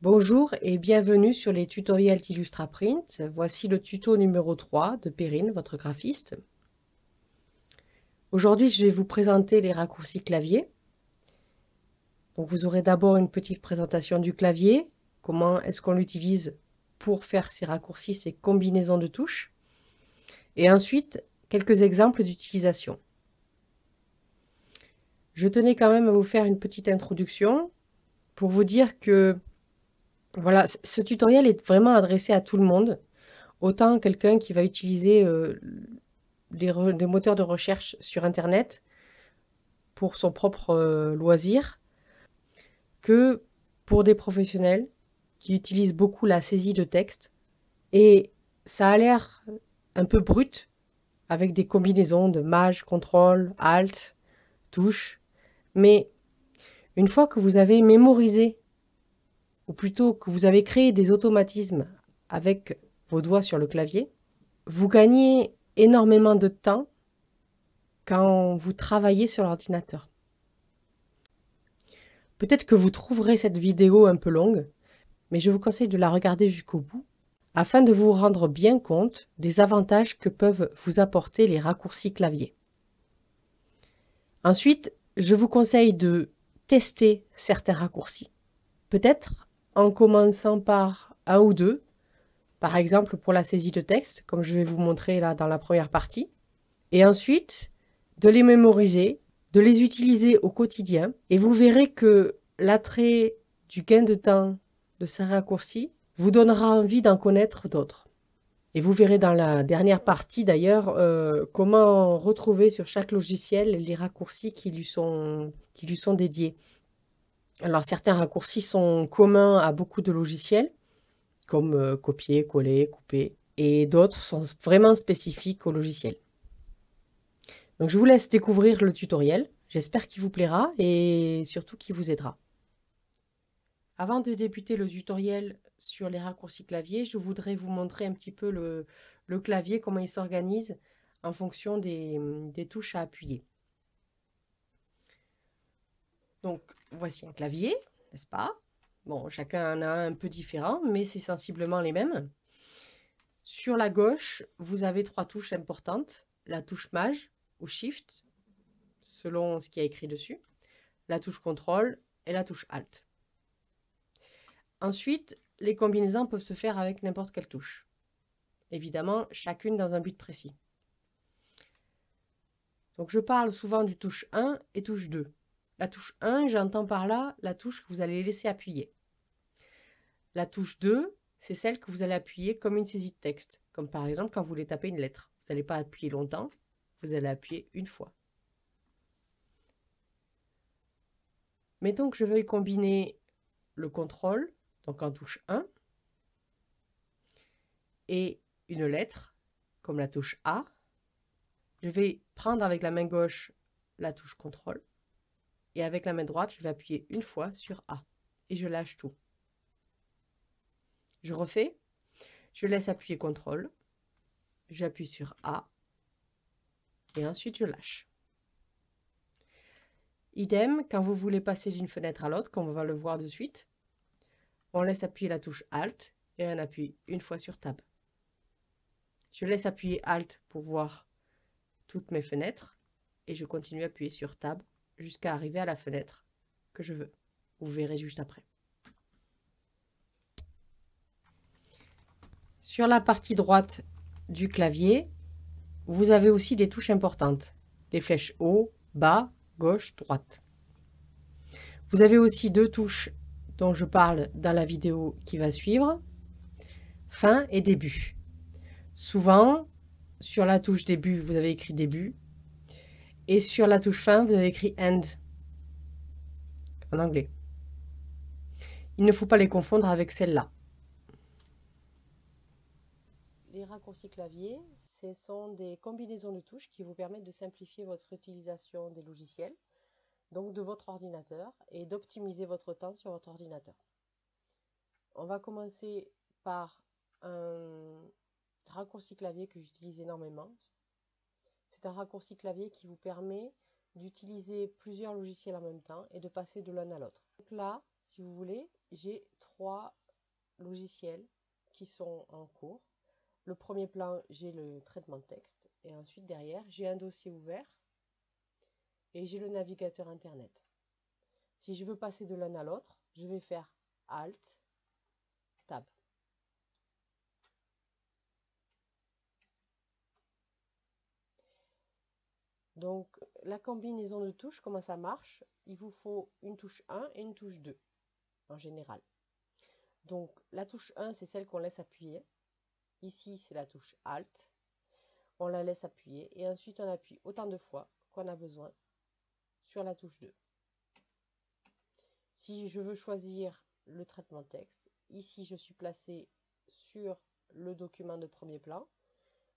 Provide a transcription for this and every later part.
Bonjour et bienvenue sur les tutoriels d'Illustraprint. Voici le tuto numéro 3 de Perrine, votre graphiste. Aujourd'hui, je vais vous présenter les raccourcis clavier. Donc, vous aurez d'abord une petite présentation du clavier, comment est-ce qu'on l'utilise pour faire ces raccourcis, ces combinaisons de touches. Et ensuite, quelques exemples d'utilisation. Je tenais quand même à vous faire une petite introduction pour vous dire que voilà, ce tutoriel est vraiment adressé à tout le monde. Autant quelqu'un qui va utiliser des moteurs de recherche sur Internet pour son propre loisir, que pour des professionnels qui utilisent beaucoup la saisie de texte. Et ça a l'air un peu brut, avec des combinaisons de Maj, CTRL, ALT, touche. Mais une fois que vous avez mémorisé, ou plutôt que vous avez créé des automatismes avec vos doigts sur le clavier, vous gagnez énormément de temps quand vous travaillez sur l'ordinateur. Peut-être que vous trouverez cette vidéo un peu longue, mais je vous conseille de la regarder jusqu'au bout afin de vous rendre bien compte des avantages que peuvent vous apporter les raccourcis clavier. Ensuite, je vous conseille de tester certains raccourcis. Peut-être en commençant par un ou deux, par exemple pour la saisie de texte, comme je vais vous montrer là dans la première partie. Et ensuite, de les mémoriser, de les utiliser au quotidien. Et vous verrez que l'attrait du gain de temps de ces raccourcis vous donnera envie d'en connaître d'autres. Et vous verrez dans la dernière partie d'ailleurs comment retrouver sur chaque logiciel les raccourcis qui lui sont dédiés. Alors certains raccourcis sont communs à beaucoup de logiciels, comme copier, coller, couper, et d'autres sont vraiment spécifiques au logiciel. Donc je vous laisse découvrir le tutoriel. J'espère qu'il vous plaira et surtout qu'il vous aidera. Avant de débuter le tutoriel sur les raccourcis clavier, je voudrais vous montrer un petit peu le clavier, comment il s'organise en fonction des touches à appuyer. Donc voici un clavier, n'est-ce pas? Bon, chacun en a un peu différent, mais c'est sensiblement les mêmes. Sur la gauche, vous avez trois touches importantes. La touche Maj ou Shift, selon ce qui est écrit dessus. La touche CTRL et la touche ALT. Ensuite, les combinaisons peuvent se faire avec n'importe quelle touche. Évidemment, chacune dans un but précis. Donc je parle souvent du touche 1 et touche 2. La touche 1, j'entends par là la touche que vous allez laisser appuyer. La touche 2, c'est celle que vous allez appuyer comme une saisie de texte, comme par exemple quand vous voulez taper une lettre. Vous n'allez pas appuyer longtemps, vous allez appuyer une fois. Mettons que je veuille combiner le contrôle, donc en touche 1, et une lettre, comme la touche A. Je vais prendre avec la main gauche la touche CTRL, et avec la main droite, je vais appuyer une fois sur A, et je lâche tout. Je refais, je laisse appuyer CTRL, j'appuie sur A, et ensuite je lâche. Idem, quand vous voulez passer d'une fenêtre à l'autre, comme on va le voir de suite, on laisse appuyer la touche Alt, et on appuie une fois sur Tab. Je laisse appuyer Alt pour voir toutes mes fenêtres, et je continue à appuyer sur Tab jusqu'à arriver à la fenêtre que je veux. Vous verrez juste après. Sur la partie droite du clavier, vous avez aussi des touches importantes. Les flèches haut, bas, gauche, droite. Vous avez aussi deux touches dont je parle dans la vidéo qui va suivre, fin et début. Souvent, sur la touche début, vous avez écrit début, et sur la touche fin, vous avez écrit end, en anglais. Il ne faut pas les confondre avec celle-là. Les raccourcis clavier, ce sont des combinaisons de touches qui vous permettent de simplifier votre utilisation des logiciels, donc de votre ordinateur, et d'optimiser votre temps sur votre ordinateur. On va commencer par un raccourci clavier que j'utilise énormément. C'est un raccourci clavier qui vous permet d'utiliser plusieurs logiciels en même temps et de passer de l'un à l'autre. Donc là, si vous voulez, j'ai 3 logiciels qui sont en cours. Le premier plan, j'ai le traitement de texte. Et ensuite, derrière, j'ai un dossier ouvert et j'ai le navigateur Internet. Si je veux passer de l'un à l'autre, je vais faire Alt, Tab. Donc, la combinaison de touches, comment ça marche? Il vous faut une touche 1 et une touche 2, en général. Donc, la touche 1, c'est celle qu'on laisse appuyer. Ici, c'est la touche Alt. On la laisse appuyer et ensuite on appuie autant de fois qu'on a besoin sur la touche 2. Si je veux choisir le traitement de texte, ici je suis placé sur le document de premier plan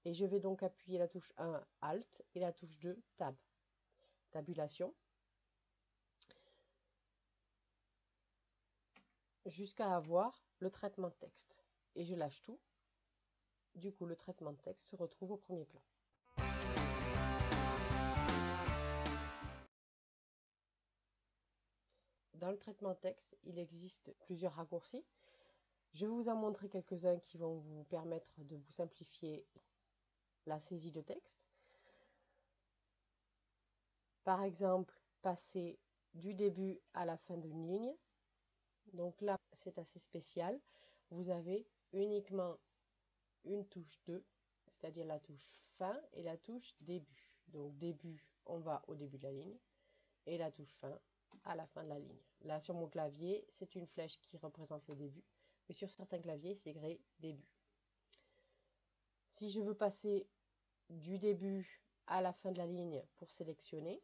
et je vais donc appuyer la touche 1 Alt et la touche 2 Tab. Tabulation. Jusqu'à avoir le traitement de texte. Et je lâche tout. Du coup, le traitement de texte se retrouve au premier plan. Dans le traitement de texte, il existe plusieurs raccourcis. Je vais vous en montrer quelques-uns qui vont vous permettre de vous simplifier la saisie de texte. Par exemple, passer du début à la fin d'une ligne. Donc là, c'est assez spécial. Vous avez uniquement une touche 2, c'est-à-dire la touche fin et la touche début. Donc début, on va au début de la ligne et la touche fin à la fin de la ligne. Là, sur mon clavier, c'est une flèche qui représente le début, mais sur certains claviers, c'est gris début. Si je veux passer du début à la fin de la ligne pour sélectionner,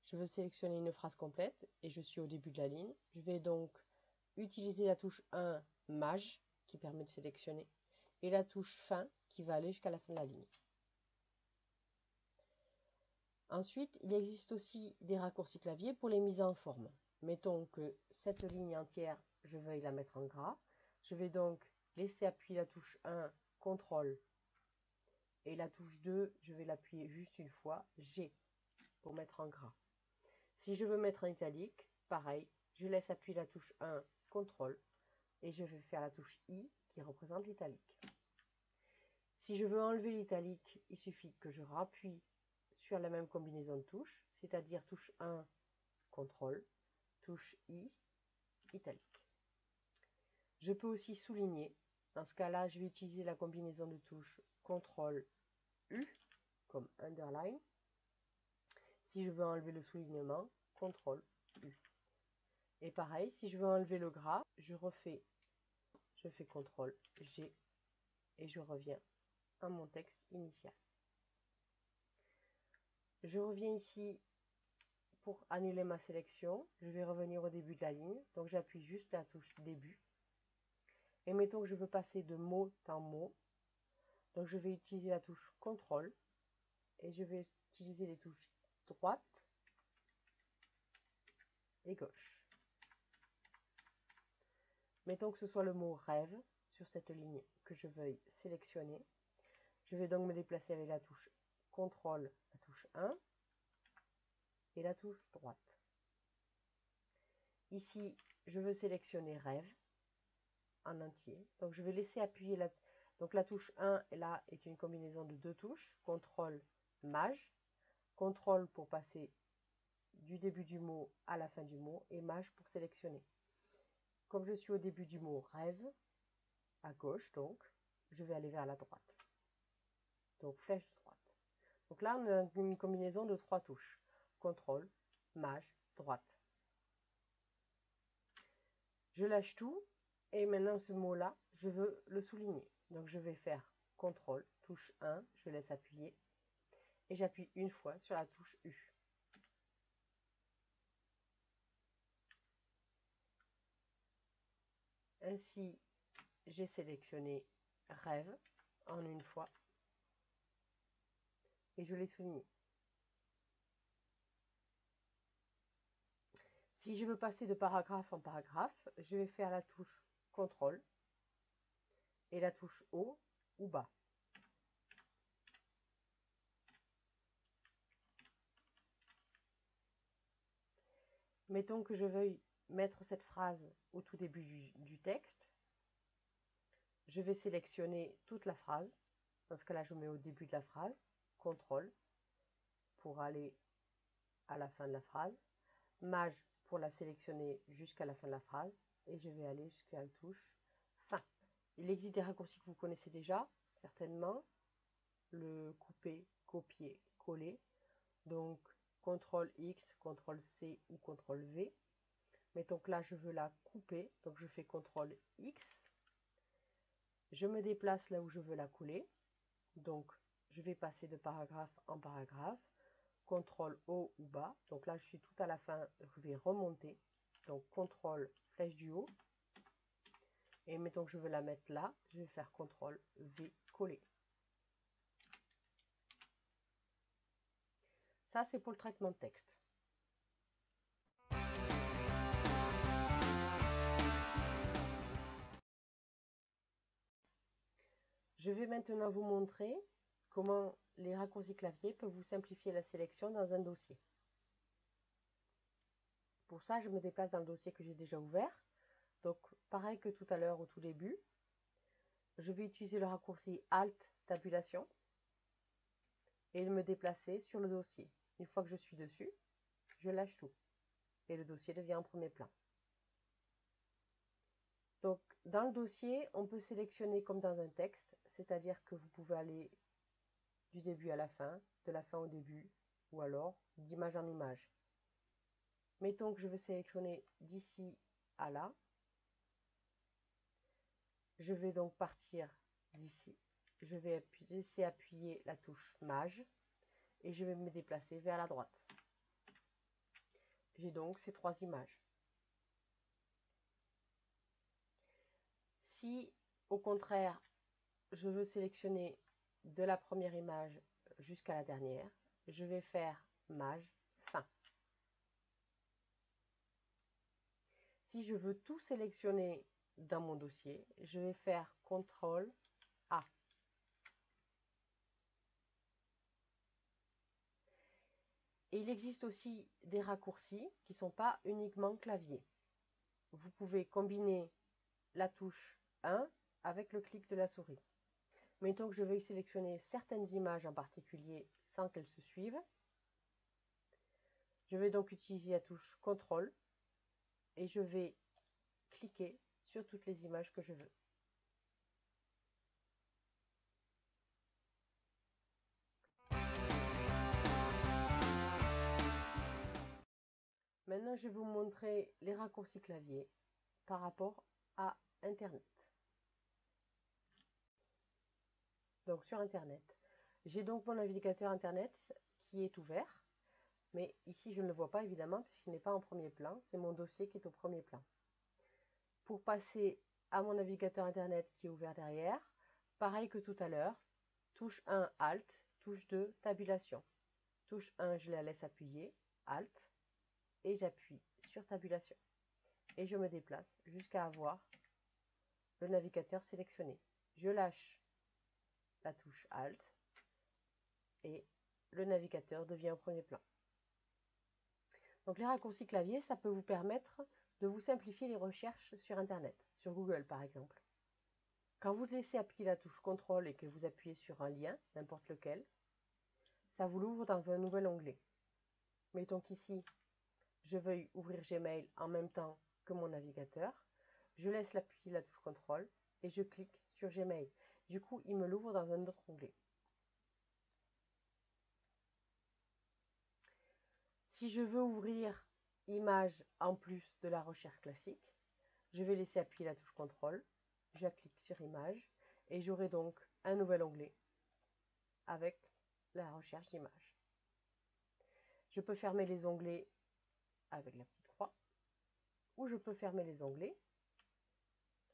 je veux sélectionner une phrase complète et je suis au début de la ligne. Je vais donc utiliser la touche 1 Maj qui permet de sélectionner et la touche fin qui va aller jusqu'à la fin de la ligne. Ensuite, il existe aussi des raccourcis clavier pour les mises en forme. Mettons que cette ligne entière, je veuille la mettre en gras. Je vais donc laisser appuyer la touche 1, CTRL, et la touche 2, je vais l'appuyer juste une fois, G, pour mettre en gras. Si je veux mettre en italique, pareil, je laisse appuyer la touche 1, CTRL, et je vais faire la touche I, qui représente l'italique. Si je veux enlever l'italique, il suffit que je rappuie sur la même combinaison de touches, c'est-à-dire touche 1, CTRL, touche I, italique. Je peux aussi souligner. Dans ce cas-là, je vais utiliser la combinaison de touches CTRL, U, comme underline. Si je veux enlever le soulignement, CTRL, U. Et pareil, si je veux enlever le gras, je fais CTRL, G, et je reviens à mon texte initial. Je reviens ici pour annuler ma sélection. Je vais revenir au début de la ligne. Donc j'appuie juste la touche début. Et mettons que je veux passer de mot en mot. Donc je vais utiliser la touche CTRL. Et je vais utiliser les touches droite et gauche. Mettons que ce soit le mot rêve sur cette ligne que je veuille sélectionner. Je vais donc me déplacer avec la touche CTRL, la touche 1 et la touche droite. Ici, je veux sélectionner rêve en entier. Donc je vais laisser appuyer la touche 1 là est une combinaison de deux touches, CTRL, Maj, CTRL pour passer du début du mot à la fin du mot et Maj pour sélectionner. Comme je suis au début du mot rêve, à gauche donc, je vais aller vers la droite. Donc flèche droite. Donc là on a une combinaison de trois touches, CTRL, Maj, droite. Je lâche tout et maintenant ce mot-là, je veux le souligner. Donc je vais faire CTRL, touche 1, je laisse appuyer et j'appuie une fois sur la touche U. Ainsi, j'ai sélectionné rêve en une fois et je l'ai souligné. Si je veux passer de paragraphe en paragraphe, je vais faire la touche CTRL et la touche haut ou bas. Mettons que je veuille mettre cette phrase au tout début du texte. Je vais sélectionner toute la phrase. Dans ce cas-là, je mets au début de la phrase. CTRL pour aller à la fin de la phrase. Maj pour la sélectionner jusqu'à la fin de la phrase. Et je vais aller jusqu'à la touche fin. Il existe des raccourcis que vous connaissez déjà, certainement. Le couper, copier, coller. Donc, CTRL X, CTRL C ou CTRL V. Mettons que là, je veux la couper. Donc, je fais CTRL X. Je me déplace là où je veux la coller. Donc, je vais passer de paragraphe en paragraphe. CTRL haut ou bas. Donc là, je suis tout à la fin. Je vais remonter. Donc, CTRL flèche du haut. Et mettons que je veux la mettre là. Je vais faire CTRL V coller. Ça, c'est pour le traitement de texte. Je vais maintenant vous montrer comment les raccourcis clavier peuvent vous simplifier la sélection dans un dossier. Pour ça, je me déplace dans le dossier que j'ai déjà ouvert. Donc, pareil que tout à l'heure au tout début, je vais utiliser le raccourci Alt Tabulation et me déplacer sur le dossier. Une fois que je suis dessus, je lâche tout et le dossier devient en premier plan. Donc, dans le dossier, on peut sélectionner comme dans un texte, c'est-à-dire que vous pouvez aller du début à la fin, de la fin au début, ou alors d'image en image. Mettons que je veux sélectionner d'ici à là. Je vais donc partir d'ici. Je vais laisser appuyer la touche Maj et je vais me déplacer vers la droite. J'ai donc ces trois images. Si, au contraire, je veux sélectionner de la première image jusqu'à la dernière, je vais faire Maj fin. Si je veux tout sélectionner dans mon dossier, je vais faire CTRL A. Et il existe aussi des raccourcis qui ne sont pas uniquement clavier. Vous pouvez combiner la touche 1 avec le clic de la souris. Mettons que je veuille sélectionner certaines images en particulier sans qu'elles se suivent. Je vais donc utiliser la touche CTRL et je vais cliquer sur toutes les images que je veux. Maintenant, je vais vous montrer les raccourcis clavier par rapport à Internet. Donc sur Internet, j'ai donc mon navigateur Internet qui est ouvert, mais ici je ne le vois pas évidemment puisqu'il n'est pas en premier plan, c'est mon dossier qui est au premier plan. Pour passer à mon navigateur Internet qui est ouvert derrière, pareil que tout à l'heure, touche 1 Alt, touche 2 Tabulation. Touche 1, je la laisse appuyer, Alt, et j'appuie sur Tabulation. Et je me déplace jusqu'à avoir le navigateur sélectionné. Je lâche la touche Alt et le navigateur devient au premier plan. Donc les raccourcis clavier, ça peut vous permettre de vous simplifier les recherches sur Internet, sur Google par exemple. Quand vous laissez appuyer la touche CTRL et que vous appuyez sur un lien, n'importe lequel, ça vous l'ouvre dans un nouvel onglet. Mettons qu'ici, je veuille ouvrir Gmail en même temps que mon navigateur. Je laisse appuyer la touche CTRL et je clique sur Gmail. Du coup, il me l'ouvre dans un autre onglet. Si je veux ouvrir Images en plus de la recherche classique, je vais laisser appuyer la touche CTRL, je clique sur Images et j'aurai donc un nouvel onglet avec la recherche d'images. Je peux fermer les onglets avec la petite croix ou je peux fermer les onglets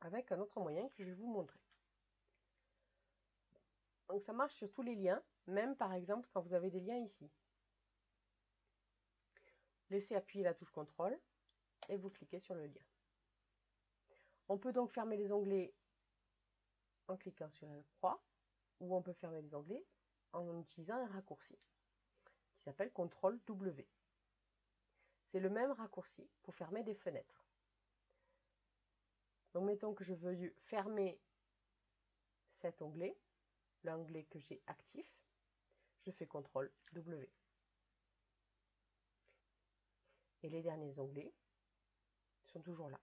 avec un autre moyen que je vais vous montrer. Donc ça marche sur tous les liens, même par exemple quand vous avez des liens ici. Laissez appuyer la touche CTRL et vous cliquez sur le lien. On peut donc fermer les onglets en cliquant sur la croix ou on peut fermer les onglets en utilisant un raccourci qui s'appelle CTRL W. c'est le même raccourci pour fermer des fenêtres. Donc mettons que je veuille fermer cet onglet, l'onglet que j'ai actif, je fais CTRL W. Et les derniers onglets sont toujours là.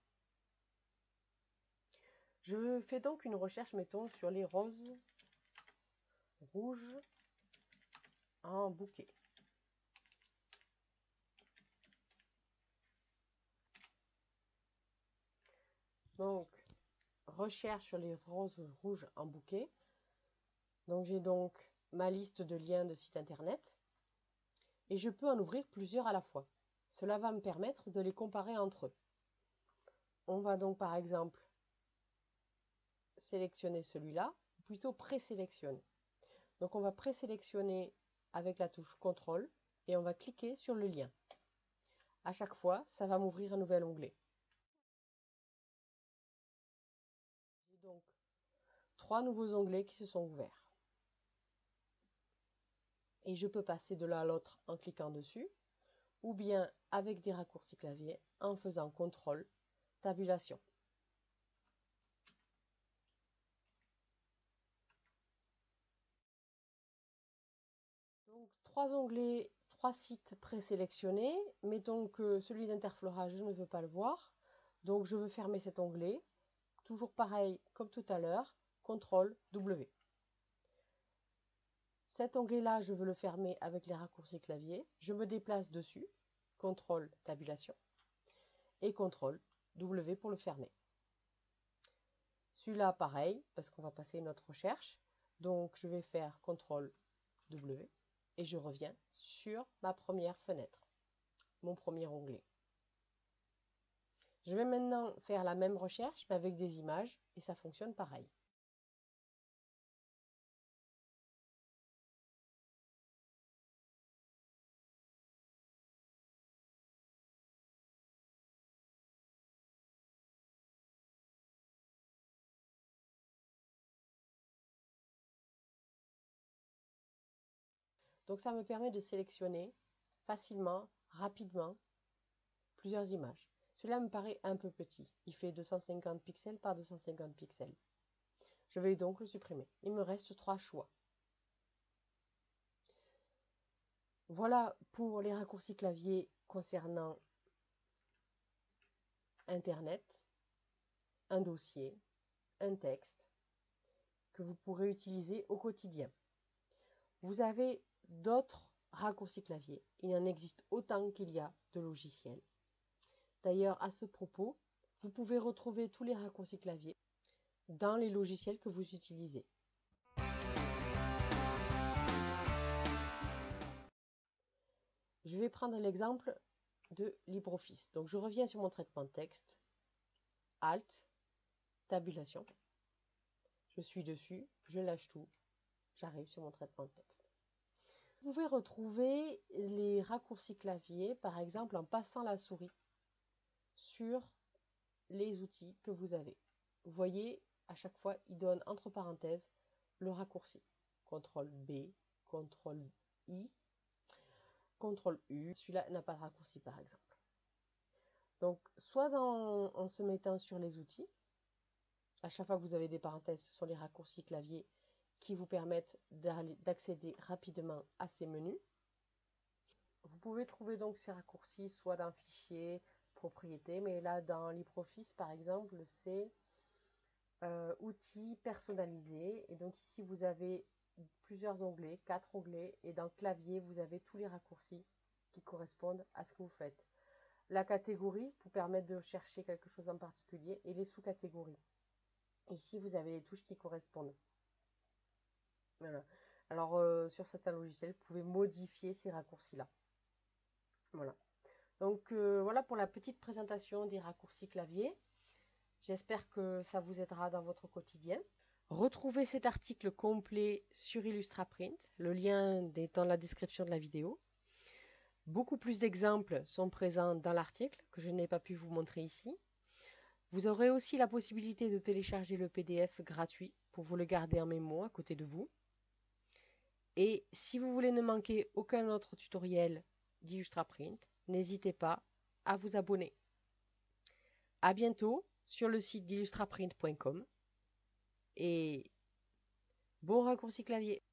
Je fais donc une recherche, mettons, sur les roses rouges en bouquet. Donc, recherche sur les roses rouges en bouquet. Donc, j'ai donc ma liste de liens de sites internet. Et je peux en ouvrir plusieurs à la fois. Cela va me permettre de les comparer entre eux. On va donc, par exemple, sélectionner celui-là, ou plutôt présélectionner. Donc, on va présélectionner avec la touche CTRL et on va cliquer sur le lien. À chaque fois, ça va m'ouvrir un nouvel onglet. J'ai donc 3 nouveaux onglets qui se sont ouverts. Et je peux passer de l'un à l'autre en cliquant dessus, ou bien avec des raccourcis clavier en faisant CTRL, tabulation. Donc 3 onglets, 3 sites présélectionnés. Mettons que celui d'Interflora, je ne veux pas le voir. Donc je veux fermer cet onglet. Toujours pareil comme tout à l'heure, CTRL W. Cet onglet-là, je veux le fermer avec les raccourcis clavier. Je me déplace dessus, CTRL tabulation, et CTRL W pour le fermer. Celui-là, pareil, parce qu'on va passer une autre recherche. Donc je vais faire CTRL W et je reviens sur ma première fenêtre, mon premier onglet. Je vais maintenant faire la même recherche mais avec des images et ça fonctionne pareil. Donc ça me permet de sélectionner facilement, rapidement, plusieurs images. Celui-là me paraît un peu petit. Il fait 250 pixels par 250 pixels. Je vais donc le supprimer. Il me reste 3 choix. Voilà pour les raccourcis clavier concernant Internet, un dossier, un texte que vous pourrez utiliser au quotidien. Vous avez d'autres raccourcis clavier. Il en existe autant qu'il y a de logiciels. D'ailleurs, à ce propos, vous pouvez retrouver tous les raccourcis clavier dans les logiciels que vous utilisez. Je vais prendre l'exemple de LibreOffice. Donc je reviens sur mon traitement de texte, Alt, tabulation. Je suis dessus, je lâche tout, j'arrive sur mon traitement de texte. Vous pouvez retrouver les raccourcis clavier, par exemple en passant la souris sur les outils que vous avez. Vous voyez, à chaque fois, il donne entre parenthèses le raccourci. CTRL B, CTRL I, CTRL U. Celui-là n'a pas de raccourci, par exemple. Donc, soit en se mettant sur les outils, à chaque fois que vous avez des parenthèses, ce sont les raccourcis clavier qui vous permettent d'accéder rapidement à ces menus. Vous pouvez trouver donc ces raccourcis soit dans Fichier, Propriétés, mais là dans LibreOffice par exemple, c'est Outils personnalisés. Et donc ici vous avez plusieurs onglets, 4 onglets, et dans Clavier vous avez tous les raccourcis qui correspondent à ce que vous faites. La catégorie pour permettre de chercher quelque chose en particulier et les sous-catégories. Ici vous avez les touches qui correspondent. Voilà. Alors sur certains logiciels, vous pouvez modifier ces raccourcis-là. Voilà. Donc voilà pour la petite présentation des raccourcis clavier. J'espère que ça vous aidera dans votre quotidien. Retrouvez cet article complet sur Illustraprint. Le lien est dans la description de la vidéo. Beaucoup plus d'exemples sont présents dans l'article que je n'ai pas pu vous montrer ici. Vous aurez aussi la possibilité de télécharger le PDF gratuit pour vous le garder en mémo à côté de vous. Et si vous voulez ne manquer aucun autre tutoriel d'Illustraprint, n'hésitez pas à vous abonner. À bientôt sur le site d'illustraprint.com et bon raccourci clavier.